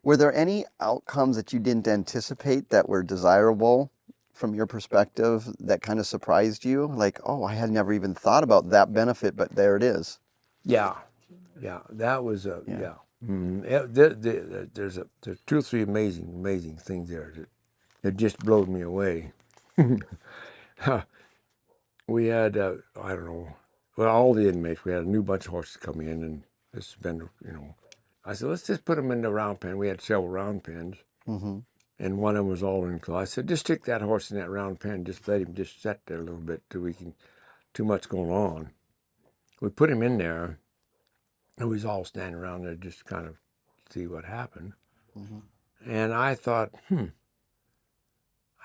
Were there any outcomes that you didn't anticipate that were desirable from your perspective that kind of surprised you? Like, oh, I had never even thought about that benefit, but there it is. Yeah, yeah, that was Yeah. yeah. There's two or three amazing things there that just blowed me away. We had I don't know, well, all the inmates. We had a new bunch of horses come in, and it's been I said, let's just put them in the round pen. We had several round pens, Mm-hmm. and one of them was all in close. I said, just stick that horse in that round pen. Just let him just sit there a little bit till we can. Too much going on. We put him in there, and we was all standing around there just kind of see what happened. Mm-hmm. And I thought, and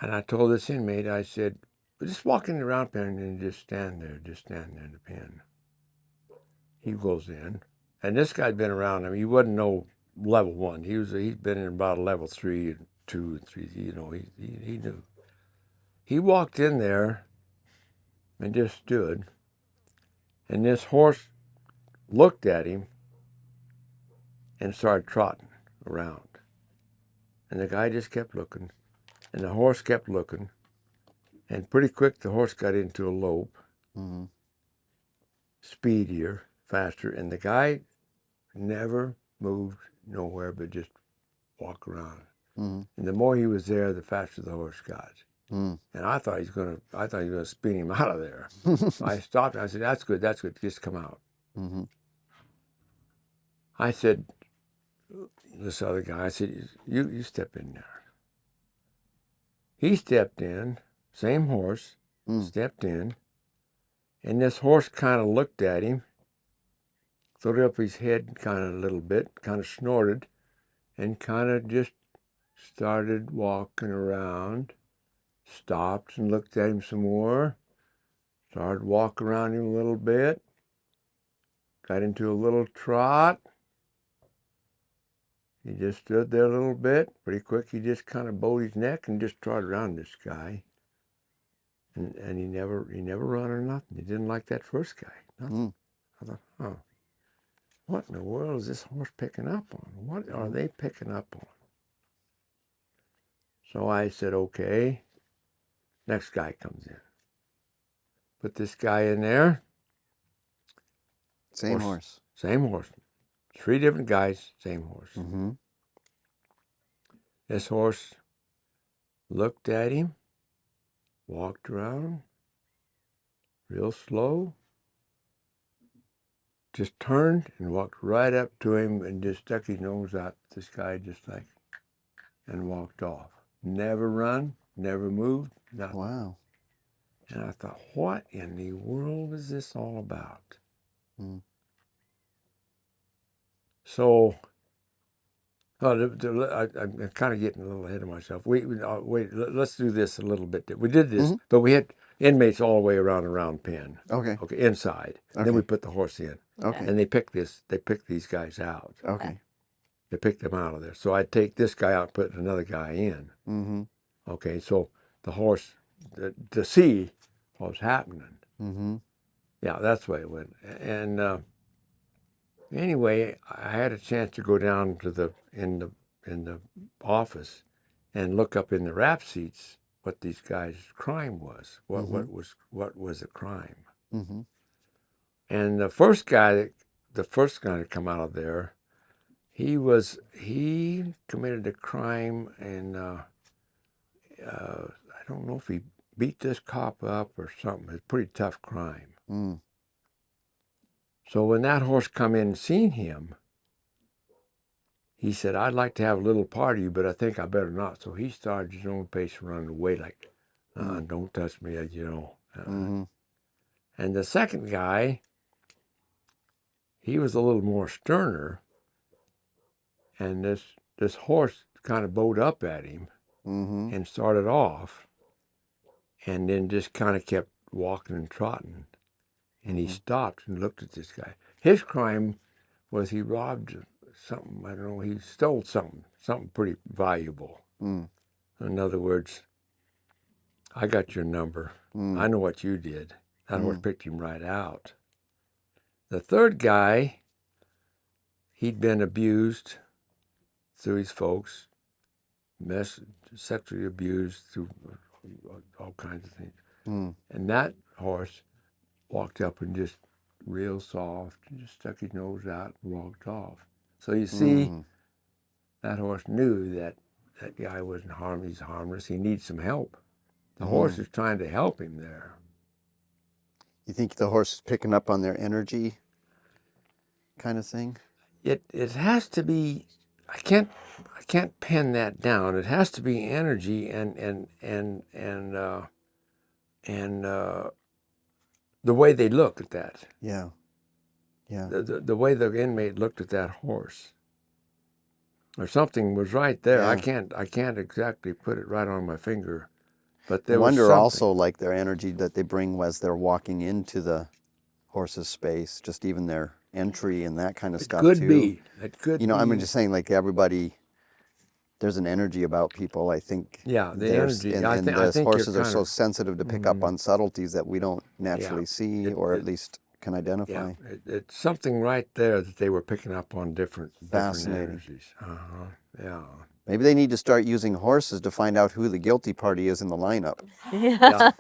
I told this inmate, I said, just walk in the round pen and just stand there in the pen. He goes in, and this guy'd been around. I mean, he wasn't no level 1. He'd been in about level 3 and 2 and 3. He knew. He walked in there and just stood, and this horse looked at him and started trotting around. And the guy just kept looking, and the horse kept looking, and pretty quick the horse got into a lope, Mm-hmm. speedier, faster, and the guy never moved nowhere but just walk around. Mm-hmm. And the more he was there, the faster the horse got. Mm-hmm. And I thought he was gonna spin him out of there. So I stopped and I said, that's good, just come out. Mm-hmm. I said, this other guy, I said, you step in there. He stepped in, same horse, stepped in, and this horse kind of looked at him, threw up his head kind of a little bit, kind of snorted, and kind of just started walking around, stopped and looked at him some more, started walking around him a little bit, got into a little trot. He just stood there a little bit. Pretty quick, he just kind of bowed his neck and just trotted around this guy. And he never run or nothing. He didn't like that first guy. Nothing. I thought, oh, what in the world is this horse picking up on? What are they picking up on? So I said, okay. Next guy comes in. Put this guy in there. Same horse. Same horse. 3 different guys, same horse. Mm-hmm. This horse looked at him, walked around, real slow, just turned and walked right up to him and just stuck his nose out. This guy just like, and walked off. Never run, never moved, nothing. Wow. And I thought, what in the world is this all about? Mm. So, I'm kind of getting a little ahead of myself. Wait, let's do this a little bit. We did this, but we had inmates all the way around a round pen. Okay. Okay, inside. Okay. Then we put the horse in. Okay. And they picked these guys out. Okay. They picked them out of there. So I'd take this guy out and put another guy in. Mm-hmm. Okay, so the horse, to see what was happening. Mm-hmm. Yeah, that's the way it went. And anyway, I had a chance to go down to in the office and look up in the rap seats what these guys' crime was. What was a crime? Mm-hmm. And the first guy to come out of there, he committed a crime, and I don't know if he beat this cop up or something. It's a pretty tough crime. Mm. So when that horse come in and seen him, he said, I'd like to have a little party, but I think I better not. So he started his own pace running away like, don't touch me, Mm-hmm. And the second guy, he was a little more sterner, and this horse kind of bowed up at him and started off, and then just kind of kept walking and trotting. And he stopped and looked at this guy. His crime was he robbed something, I don't know, he stole something pretty valuable. Mm. In other words, I got your number. I know what you did. That horse picked him right out. The third guy, he'd been abused through his folks, sexually abused through all kinds of things. Mm. And that horse walked up and just real soft, and just stuck his nose out and walked off. So you see, Mm. that horse knew that that guy wasn't he's harmless. He needs some help. The Mhm. horse is trying to help him there. You think the horse is picking up on their energy kind of thing? It has to be. I can't pin that down. It has to be energy and the way they look at that. Yeah. Yeah. The way the inmate looked at that horse, or something was right there. Yeah. I can't exactly put it right on my finger, but I there was wonder something. also like their energy that they bring as they're walking into the horse's space, just even their entry and that kind of It stuff could too. be. It could You know, be. I'm just saying like everybody, there's an energy about people. I think Yeah, the energy. and I those think you're horses are kind so of. sensitive to pick up on subtleties that we don't naturally see It, or at it, least can identify. yeah, it's something right there that they were picking up on different Fascinating. energies. Yeah. Maybe they need to start using horses to find out who the guilty party is in the lineup. Yeah.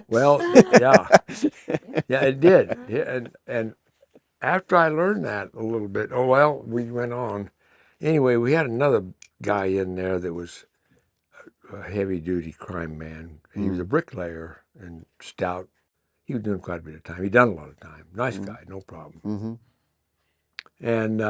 Well, yeah. Yeah, it did. Yeah, and after I learned that a little bit, we went on. Anyway, we had another guy in there that was a heavy-duty crime man. He was a bricklayer and stout. He was doing quite a bit of time. He'd done a lot of time. Nice guy, no problem. Mm-hmm. And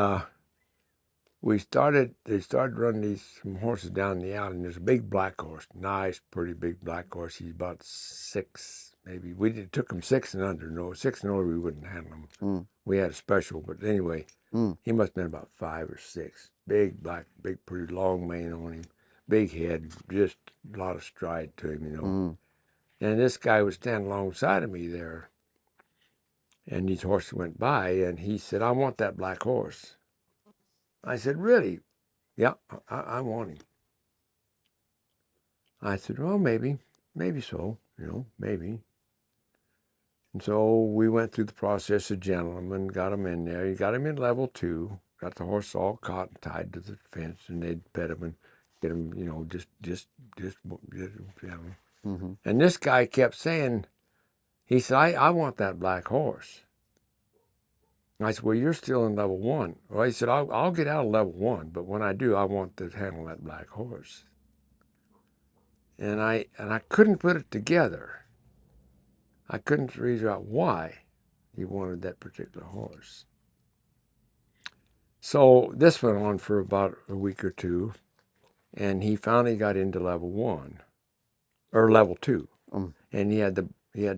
they started running some horses down the alley, and there's a big black horse, nice, pretty big black horse. He's about 6, maybe. It took him 6 and under. No, 6 and over, we wouldn't handle him. Mm. We had a special, but anyway, Mm. he must have been about 5 or 6. Big, black, big, pretty long mane on him. Big head, just a lot of stride to him, Mm. And this guy was standing alongside of me there. And these horses went by, and he said, "I want that black horse." I said, "Really?" "Yeah, I want him." I said, "Well, maybe so, maybe." And so we went through the process of gentlemen, got him in there. You got him in level 2, got the horse all caught and tied to the fence, and they'd pet him and get him, just. Mm-hmm. And this guy kept saying, he said, I want that black horse. I said, "Well, you're still in level 1. Well, he said, I'll get out of level 1, but when I do, I want to handle that black horse. And I couldn't put it together. I couldn't figure out why he wanted that particular horse. So this went on for about a week or two, and he finally got into level 1 or level 2, and he had the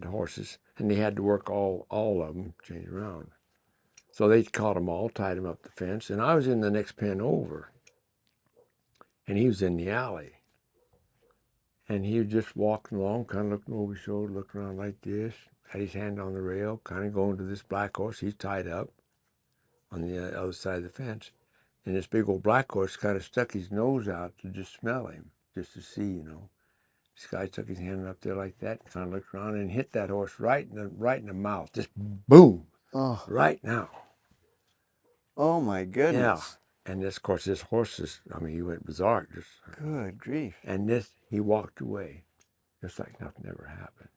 horses, and he had to work all of them, change around. So they caught them all, tied them up the fence, and I was in the next pen over, and he was in the alley. And he was just walking along, kind of looking over his shoulder, looking around like this, had his hand on the rail, kind of going to this black horse. He's tied up on the other side of the fence. And this big old black horse kind of stuck his nose out to just smell him, just to see, This guy took his hand up there like that, kind of looked around and hit that horse right in the mouth. Just boom, right now. Oh my goodness. Yeah. And of course, this horse he went berserk. Good grief. And he walked away, just like nothing ever happened.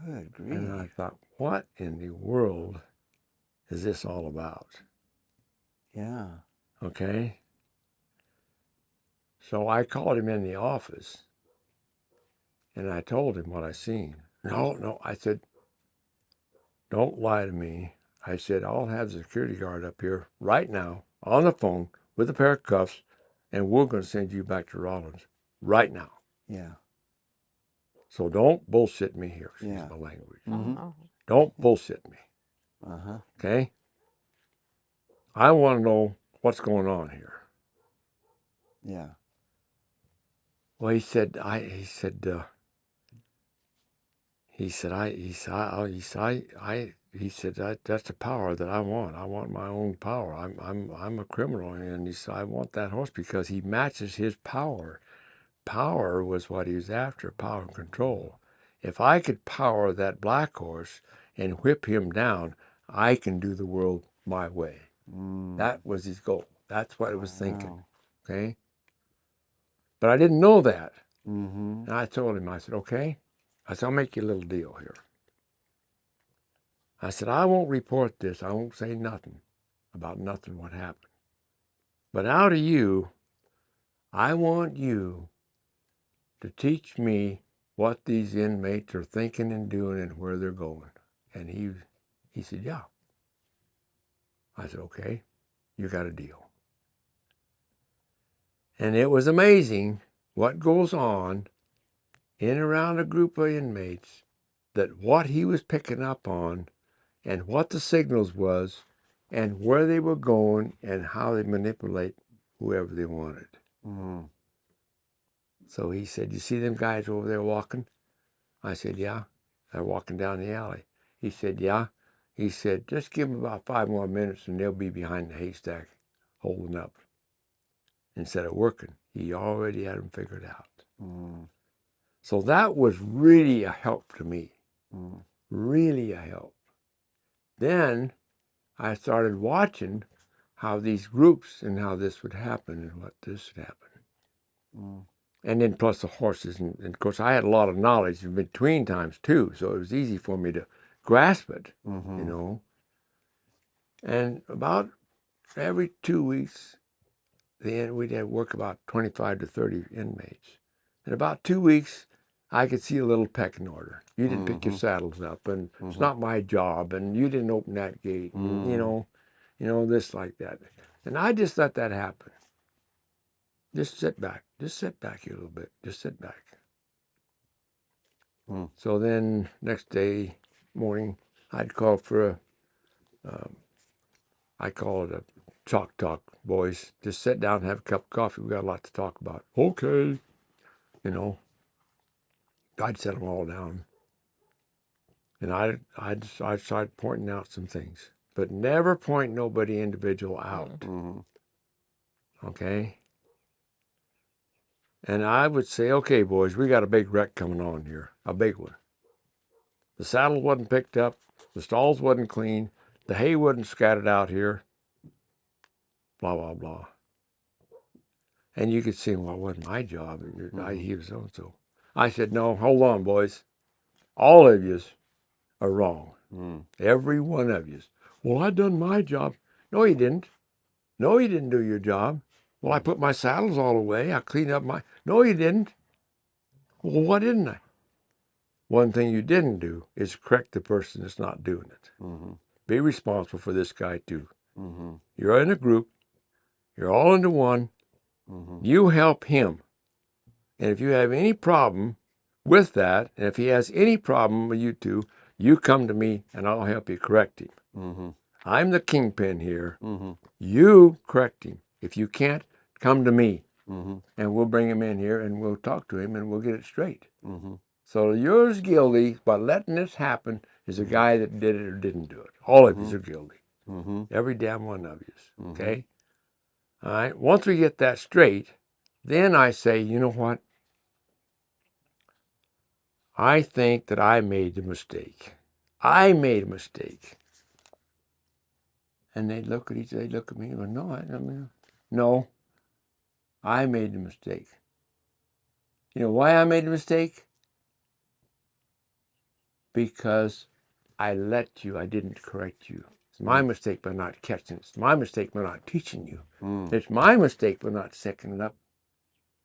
Good grief. And I thought, what in the world is this all about? Yeah. Okay. So I called him in the office, and I told him what I seen. No, I said, "Don't lie to me." I said, "I'll have the security guard up here right now on the phone with a pair of cuffs, and we're going to send you back to Rollins right now. Yeah. So don't bullshit me here." Excuse my language. Don't bullshit me. Uh-huh. Okay? I want to know what's going on here. Yeah. Well, he said, that's the power that I want. I want my own power. I'm a criminal, and he said, I want that horse because he matches his power. Power was what he was after, power and control. If I could power that black horse and whip him down, I can do the world my way. That was his goal. That's what I was thinking. okay? But I didn't know that. Mm-hmm. And I told him, I said, okay. I said, I'll make you a little deal here. I said, I won't report this. I won't say nothing about nothing what happened. But out of you, I want you to teach me what these inmates are thinking and doing and where they're going. And he said, yeah. I said, okay, you got a deal. And it was amazing what goes on in and around a group of inmates, that what he was picking up on and what the signals was and where they were going and how they manipulate whoever they wanted. Mm-hmm. So he said, you see them guys over there walking? I said, yeah. They're walking down the alley. He said, yeah. He said, just give them about 5 more minutes and they'll be behind the haystack holding up. Instead of working, he already had them figured out. Mm-hmm. So that was really a help to me. Mm-hmm. Really a help. Then I started watching how these groups and how this would happen and what this would happen. Mm-hmm. And then plus the horses. And of course, I had a lot of knowledge in between times too, so it was easy for me to grasp it, Mm-hmm. you know. And about every 2 weeks, we'd have work about 25 to 30 inmates. In about 2 weeks, I could see a little pecking order. You didn't pick your saddles up, and it's not my job, and you didn't open that gate, and this like that. And I just let that happen. Just sit back here a little bit. Just sit back. So then next day morning, I'd call for I call it a chalk talk, boys. Just sit down and have a cup of coffee. We got a lot to talk about. Okay. I'd set them all down. And I'd start pointing out some things, but never point nobody individual out. Mm-hmm. Okay? And I would say, okay, boys, we got a big wreck coming on here, a big one. The saddle wasn't picked up, the stalls wasn't clean, the hay wasn't scattered out here, blah, blah, blah. And you could see, well, it wasn't my job. He was so-and-so. I said, no, hold on, boys. All of yous are wrong. Every one of yous. Well, I done my job. No, you didn't. No, you didn't do your job. Well, I put my saddles all away. I cleaned up my... No, you didn't. Well, what didn't I? One thing you didn't do is correct the person that's not doing it. Mm-hmm. Be responsible for this guy, too. Mm-hmm. You're in a group. You're all into one. Mm-hmm. You help him. And if you have any problem with that, and if he has any problem with you two, you come to me and I'll help you correct him. Mm-hmm. I'm the kingpin here. Mm-hmm. You correct him. If you can't, come to me. Mm-hmm. And we'll bring him in here and we'll talk to him and we'll get it straight. Mm-hmm. So you're guilty by letting this happen is a guy that did it or didn't do it. All of you are guilty. Mm-hmm. Every damn one of you. Okay? All right? Once we get that straight, then I say, you know what? I think that I made a mistake. I made a mistake. And they look at each other, they look at me and go, no, I made a mistake. You know why I made a mistake? Because I didn't correct you. It's my mistake by not catching it. It's my mistake by not teaching you. It's my mistake by not second it up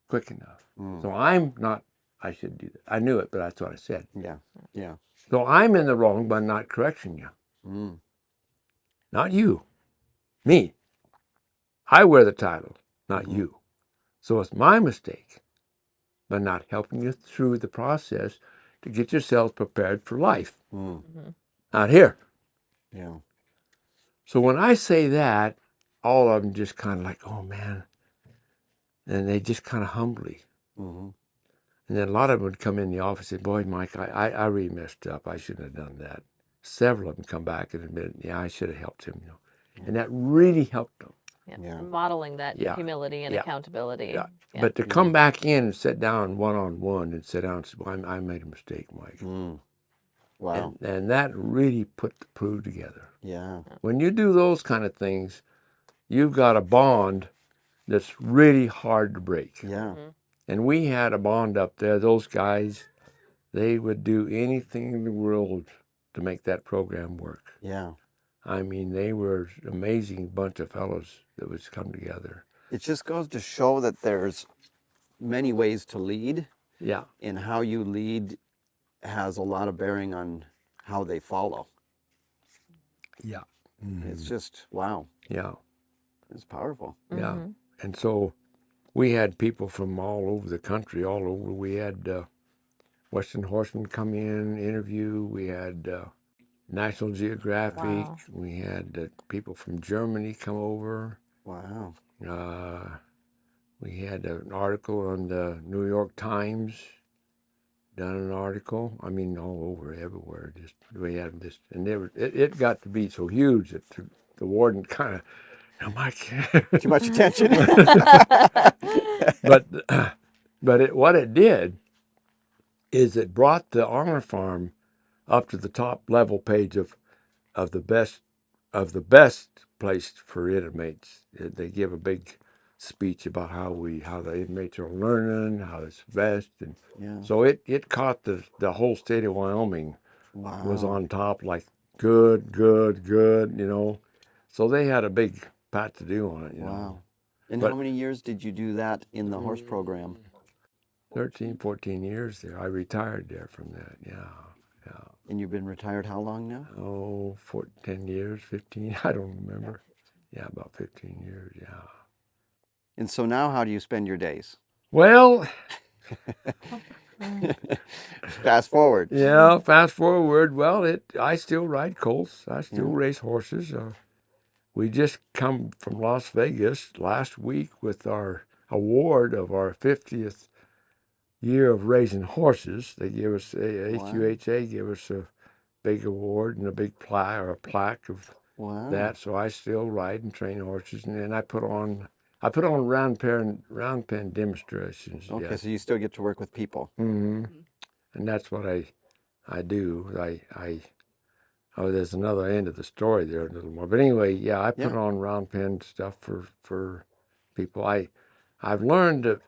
quick enough. So I should do that. I knew it, but that's what I said. Yeah. Yeah. So I'm in the wrong by not correcting you. Not you. Me. I wear the title, not you. So it's my mistake by not helping you through the process to get yourselves prepared for life. Out here. Yeah. So when I say that, all of them just kind of like, oh man. And they just kind of humbly. Mm-hmm. And then a lot of them would come in the office and say, boy, Mike, I really messed up. I shouldn't have done that. Several of them come back and admit, yeah, I should have helped him. And that really helped them. Yeah. Modeling that humility and accountability. Yeah. But to come back in and sit down one-on-one and sit down and say, well, I made a mistake, Mike. Wow. And that really put the crew together. Yeah. When you do those kind of things, you've got a bond that's really hard to break. Yeah. And we had a bond up there. Those guys, they would do anything in the world to make that program work. Yeah. I mean, they were an amazing bunch of fellows that was come together. It just goes to show that there's many ways to lead, Yeah. and how you lead has a lot of bearing on how they follow. Yeah. It's just, wow, Yeah. it's powerful. Yeah. And so we had people from all over the country, all over. We had Western Horsemen come in, interview. We had National Geographic. Wow. We had people from Germany come over. Wow. We had an article on the New York Times, done an article. I mean, all over, everywhere. Just we had this, and it got to be so huge that the warden kind of, Too much attention. but what it did is it brought the honor farm up to the top level page of the best place for inmates. They give a big speech about how the inmates are learning, how it's best, and Yeah. so it caught the whole state of Wyoming Wow. was on top, like good, you know. So they had a big pat to do on it, you Wow. know. And But how many years did you do that in the horse program? 13, 14 years there. I retired there from that, yeah. And you've been retired how long now? Oh, 10 years, 15, I don't remember. Yeah, about 15 years, yeah. And so now how do you spend your days? Well, Fast forward. yeah, fast forward. Well, I still ride colts. I still race horses. We just come from Las Vegas last week with our award of our 50th year of raising horses. They give us, AQHA gave us a big award and a big plaque of that. So I still ride and train horses, and then I put on round pen demonstrations. Okay, yes. so you still get to work with people. And that's what I do. Oh, there's another end of the story there a little more. But anyway, yeah, I put on round pen stuff for people. I've learned that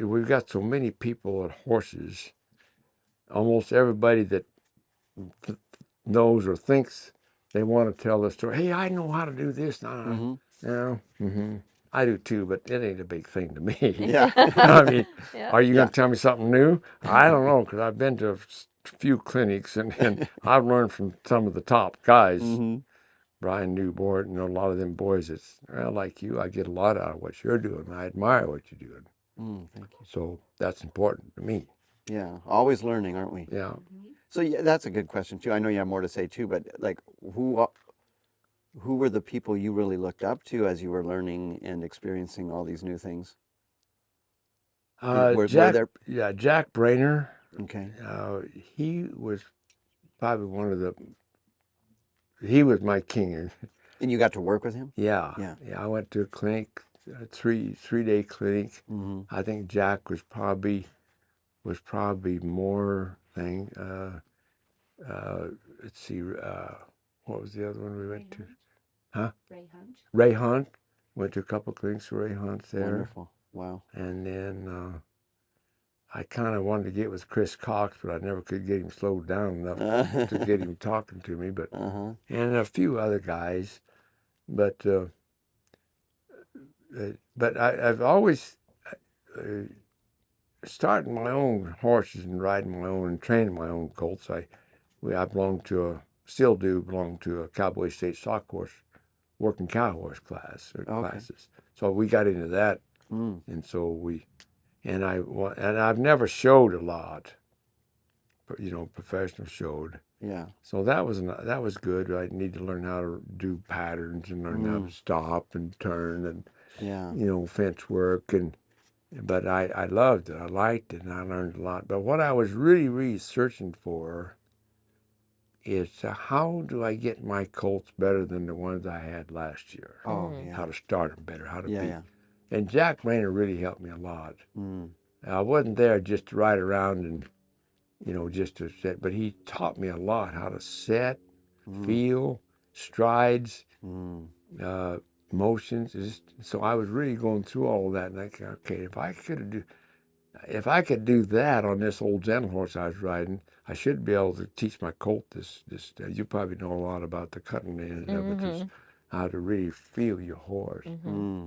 we've got so many people at horses. Almost everybody that knows or thinks they want to tell the story. Hey, I know how to do this. I do too, but it ain't a big thing to me. Yeah. I mean, Yeah. are you going to tell me something new? I don't know, because I've been to a few clinics and I've learned from some of the top guys. Brian Newport and a lot of them boys. It's like you. I get a lot out of what you're doing. I admire what you're doing. Thank you. So that's important to me. Yeah, always learning, aren't we? Yeah. So yeah, that's a good question too. I know you have more to say too, but like who were the people you really looked up to as you were learning and experiencing all these new things? Jack Brainer. Okay. He was probably he was my king. And you got to work with him? Yeah. I went to a clinic, a three-day clinic. I think Jack was probably more thing. Let's see, what was the other one we went to? Huh? Ray Hunt. Went to a couple clinics with Ray Hunt there. Wonderful. Wow. And then I kind of wanted to get with Chris Cox, but I never could get him slowed down enough to get him talking to me. But and a few other guys, but I've always starting my own horses and riding my own and training my own colts. I still do belong to a Cowboy State stock horse, working cow horse classes. So we got into that, and so I've never showed a lot, professional showed. Yeah. So that was good. I need to learn how to do patterns and learn how to stop and turn and fence work But I loved it. I liked it, and I learned a lot. But what I was really searching for is how do I get my colts better than the ones I had last year? Oh, yeah. How to start them better, how to Yeah. And Jack Brainer really helped me a lot. I wasn't there just to ride around and, just to set, but he taught me a lot how to set, feel, strides, motions. So I was really going through all of that, and okay, if I could do that on this old gentle horse I was riding, I should be able to teach my colt this. You probably know a lot about the cutting end of it, just how to really feel your horse.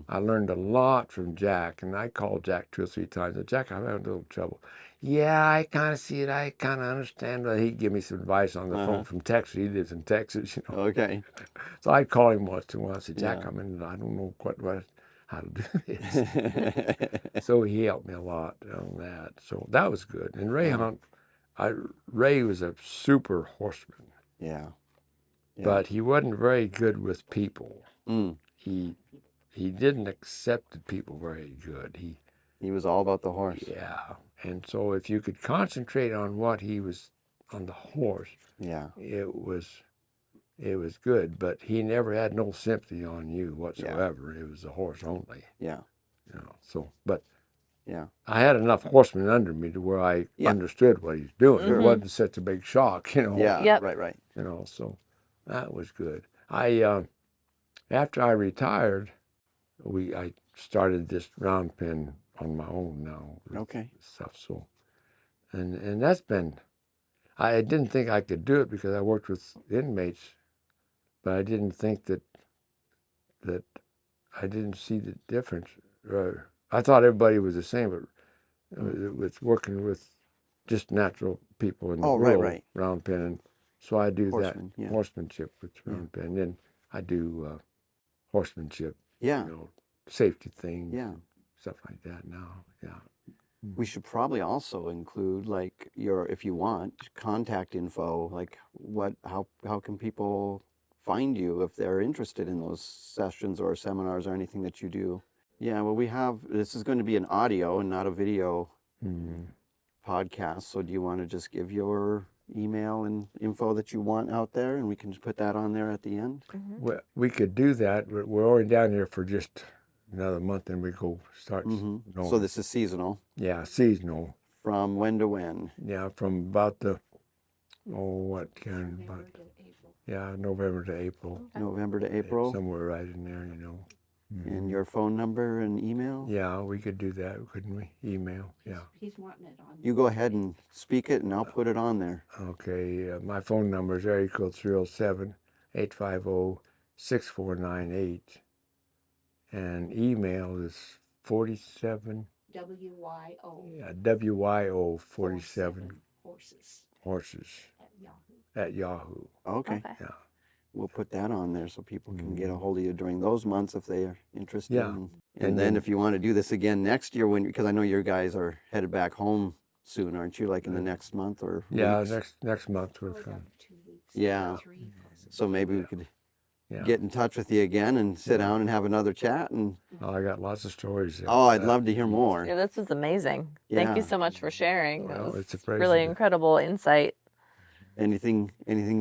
I learned a lot from Jack, and I called Jack 2 or 3 times. And Jack, I'm having a little trouble. Yeah, I kind of see it. I kind of understand. But he'd give me some advice on the phone from Texas. He lives in Texas, you know. Okay. So I'd call him once in a while. I said, Jack, Yeah. I don't know how to do this. So he helped me a lot on that. So that was good. And Ray Hunt, Ray was a super horseman. Yeah. But he wasn't very good with people. He didn't accept the people very good. He was all about the horse. Yeah. And so if you could concentrate on what he was on the horse, it was good. But he never had no sympathy on you whatsoever. It was the horse only. Yeah. You know. So, but I had enough horsemen under me to where I understood what he was doing. It wasn't such a big shock, you know. Yeah. Right. You know. So that was good. After I retired, I started this round pen on my own now. Okay. Stuff. So, and that's been. I didn't think I could do it because I worked with inmates, but I didn't think that I didn't see the difference. I thought everybody was the same, but with working with just natural people in the world, round pen, and so I do horsemanship with round pen. Then I do horsemanship, you know, safety things, stuff like that now. Yeah. We should probably also include, like, if you want, contact info, like how can people find you if they're interested in those sessions or seminars or anything that you do. Yeah, well, this is going to be an audio and not a video podcast, so do you want to just give your email and info that you want out there, and we can just put that on there at the end? Well, we could do that, but we're only down here for just another month, and we start going. So this is seasonal? Yeah, seasonal. From when to when? Yeah, from about November to April. November to April? Somewhere right in there, you know. And your phone number and email? Yeah, we could do that, couldn't we? Email, yeah. He's wanting it on. You go ahead and speak it, and I'll put it on there. Okay, my phone number is area code 307-850-6498. And email is 47... WYO. Yeah, WYO 47 horses at Yahoo. Okay. Yeah. We'll put that on there so people can get a hold of you during those months if they are interested. Yeah. And then if you want to do this again next year, because I know your guys are headed back home soon, aren't you? Like in the next month or yeah, weeks? next month we're coming. 2 weeks. Yeah. 3 So maybe we could get in touch with you again and sit down and have another chat. And oh, I got lots of stories. I'd love to hear more. Yeah, this is amazing. Thank you so much for sharing. Well, It it's a was pleasure. really incredible insight. Anything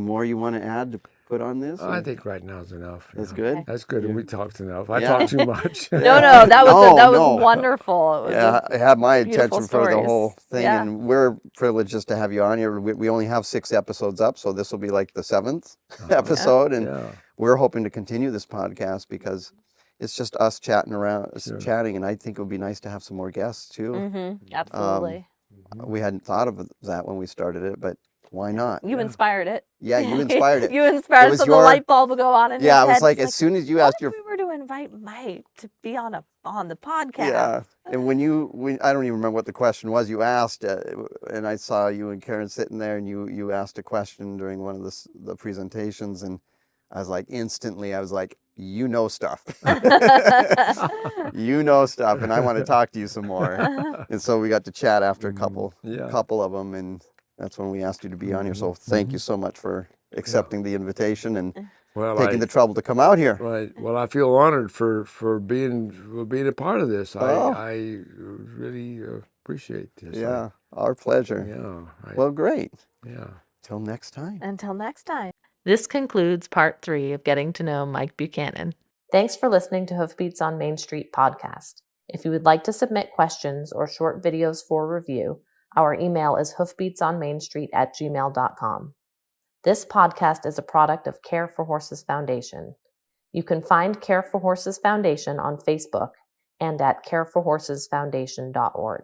more you want to add to put on this? I think right now is enough. That's good? That's good. We talked enough. I talked too much. No, that was wonderful. It was it had my beautiful attention for the stories. whole thing, Yeah. and we're privileged just to have you on here. We only have 6 episodes up, so this will be like the 7th episode, and we're hoping to continue this podcast because it's just us chatting around, chatting, and I think it would be nice to have some more guests too. Absolutely. We hadn't thought of that when we started it, but why not? You inspired it. Yeah, you inspired it. You inspired was so the light bulb would go on in his head. It was like as soon as you asked what if we were to invite Mike to be on the podcast? Yeah, and when I don't even remember what the question was. You asked, and I saw you and Karen sitting there, and you asked a question during one of the presentations, and I was like, instantly, you know stuff. You know stuff, and I want to talk to you some more. And so we got to chat after a couple of them, and that's when we asked you to be on here. So thank you so much for accepting the invitation and taking the trouble to come out here. Right. Well, I feel honored for being a part of this. I really appreciate this. Yeah, our pleasure. Yeah. Well, great. Yeah. Till next time. Until next time. This concludes part 3 of Getting to Know Mike Buchanan. Thanks for listening to Hoofbeats on Main Street podcast. If you would like to submit questions or short videos for review, our email is hoofbeatsonmainstreet@gmail.com. This podcast is a product of Care for Horses Foundation. You can find Care for Horses Foundation on Facebook and at careforhorsesfoundation.org.